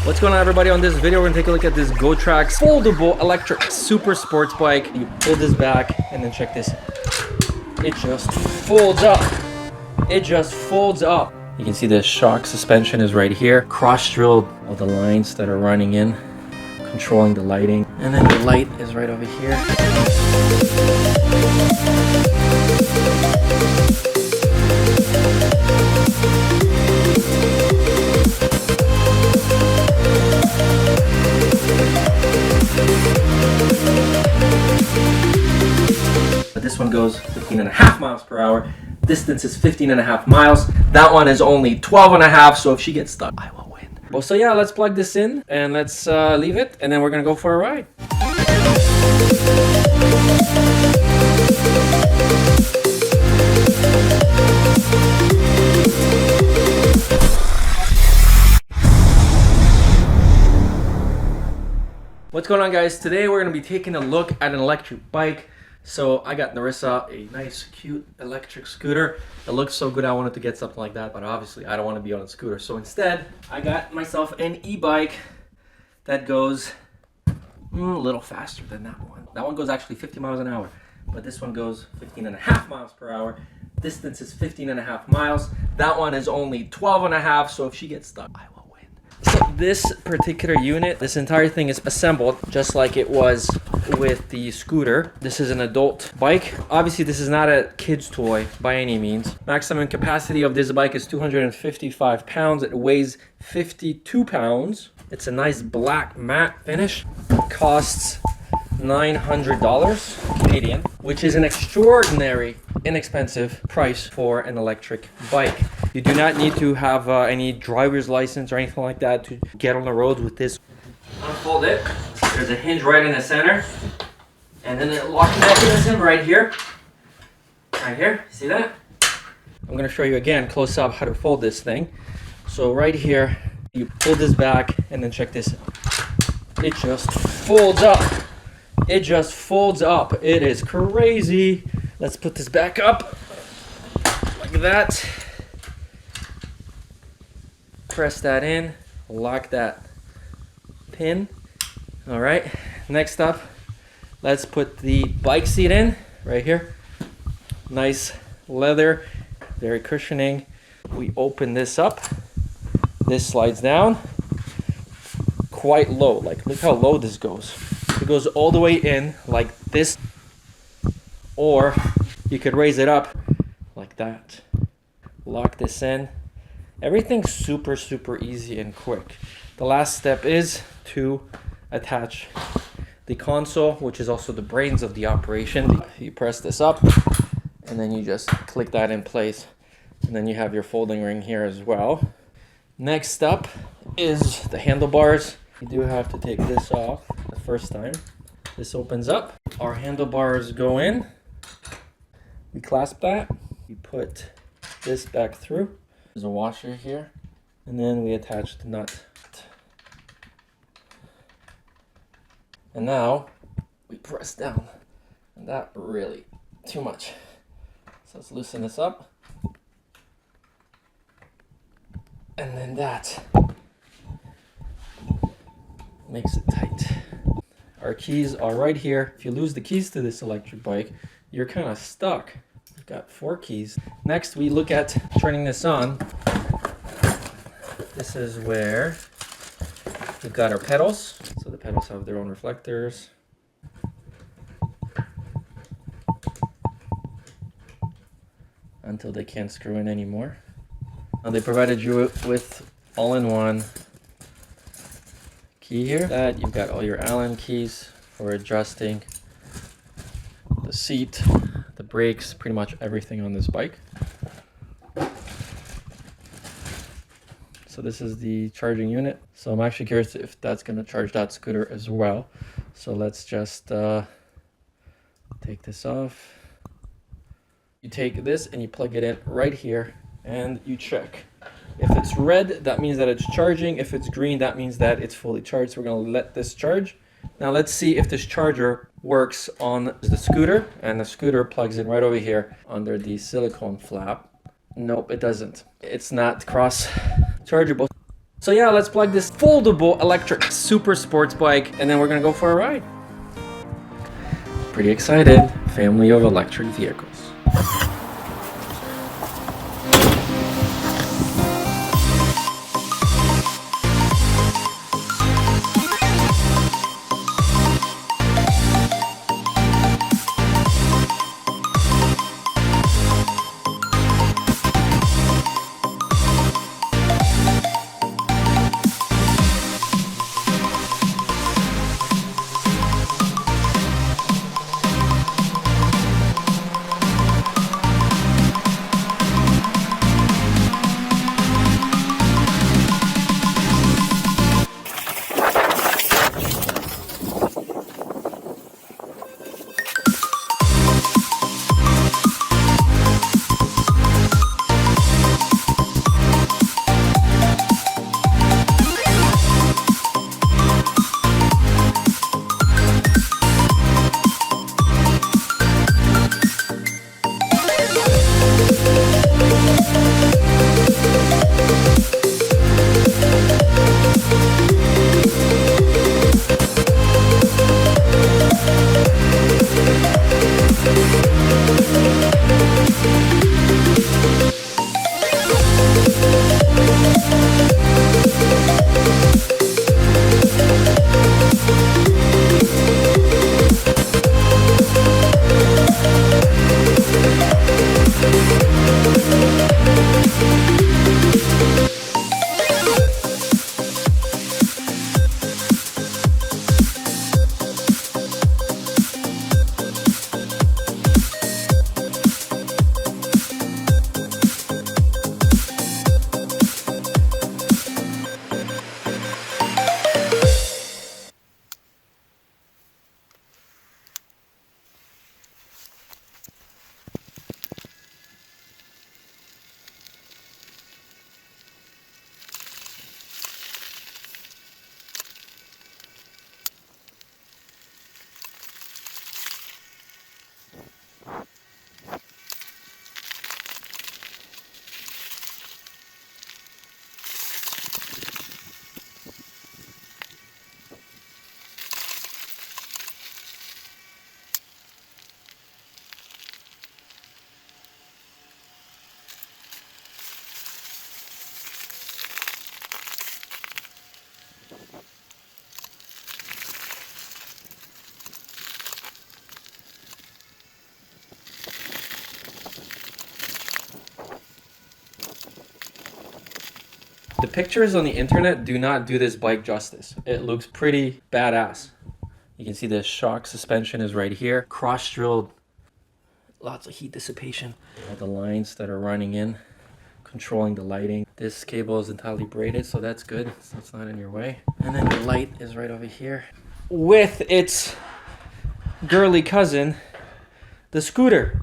What's going on, everybody? On this video, we're gonna take a look at this Gotrax foldable electric super sports bike. You pull this back and then check this. It just folds up. It just folds up. You can see the shock suspension is right here. Cross-drilled all the lines that are running in, controlling the lighting. And then the light is right over here. But this one goes 15.5 miles per hour. Distance is 15.5 miles. That one is only 12.5, so if she gets stuck, I will win. Well, so yeah, let's plug this in and let's leave it, and then we're gonna go for a ride. What's going on, guys? Today we're gonna be taking a look at an electric bike. So I got Narissa a nice, cute electric scooter. It looks so good, I wanted to get something like that, but obviously I don't want to be on a scooter. So instead, I got myself an e-bike that goes a little faster than that one. That one goes actually 50 miles an hour, but this one goes 15.5 miles per hour. Distance is 15.5 miles. That one is only 12.5, so if she gets stuck, I will win. So this particular unit, this entire thing is assembled just like it was with the scooter. This is an adult bike. Obviously, this is not a kid's toy by any means. Maximum capacity of this bike is 255 pounds. It weighs 52 pounds. It's a nice black matte finish. Costs $900 Canadian, which is an extraordinary inexpensive price for an electric bike. You do not need to have any driver's license or anything like that to get on the road with this. Unfold it. There's a hinge right in the center, and then a lock mechanism right here. Right here, see that? I'm gonna show you again close up how to fold this thing. So right here, you pull this back, and then check this out. It just folds up. It just folds up. It is crazy. Let's put this back up like that. Press that in, lock that pin. All right, next up, let's put the bike seat in right here. Nice leather, very cushioning. We open this up. This slides down quite low. Like, look how low this goes. It goes all the way in like this, or you could raise it up like that. Lock this in. Everything's super, super easy and quick. The last step is to attach the console, which is also the brains of the operation. You press this up, and then you just click that in place, and then you have your folding ring here as well. Next up is the handlebars. You do have to take this off the first time. This opens up. Our handlebars go in. We clasp that. We put this back through. There's a washer here, and then we attach the nut. And now we press down, and that really too much. So let's loosen this up. And then that makes it tight. Our keys are right here. If you lose the keys to this electric bike, you're kind of stuck. We've got 4 keys. Next, we look at turning this on. This is where we've got our pedals. So the pedals have their own reflectors. Until they can't screw in anymore. Now they provided you with all-in-one key here. That you've got all your Allen keys for adjusting the seat, the brakes, pretty much everything on this bike. So this is the charging unit. So I'm actually curious if that's going to charge that scooter as well. So let's just take this off. You take this and you plug it in right here and you check. If it's red, that means that it's charging. If it's green, that means that it's fully charged. So we're going to let this charge. Now let's see if this charger works on the scooter, and the scooter plugs in right over here under the silicone flap. Nope, it doesn't. It's not cross chargeable. So yeah, let's plug this foldable electric super sports bike and then we're gonna go for a ride. Pretty excited. Family of electric vehicles. The pictures on the internet do not do this bike justice. It looks pretty badass. You can see the shock suspension is right here. Cross-drilled, lots of heat dissipation. All the lines that are running in, controlling the lighting. This cable is entirely braided, so that's good. So it's not in your way. And then the light is right over here. With its girly cousin, the scooter.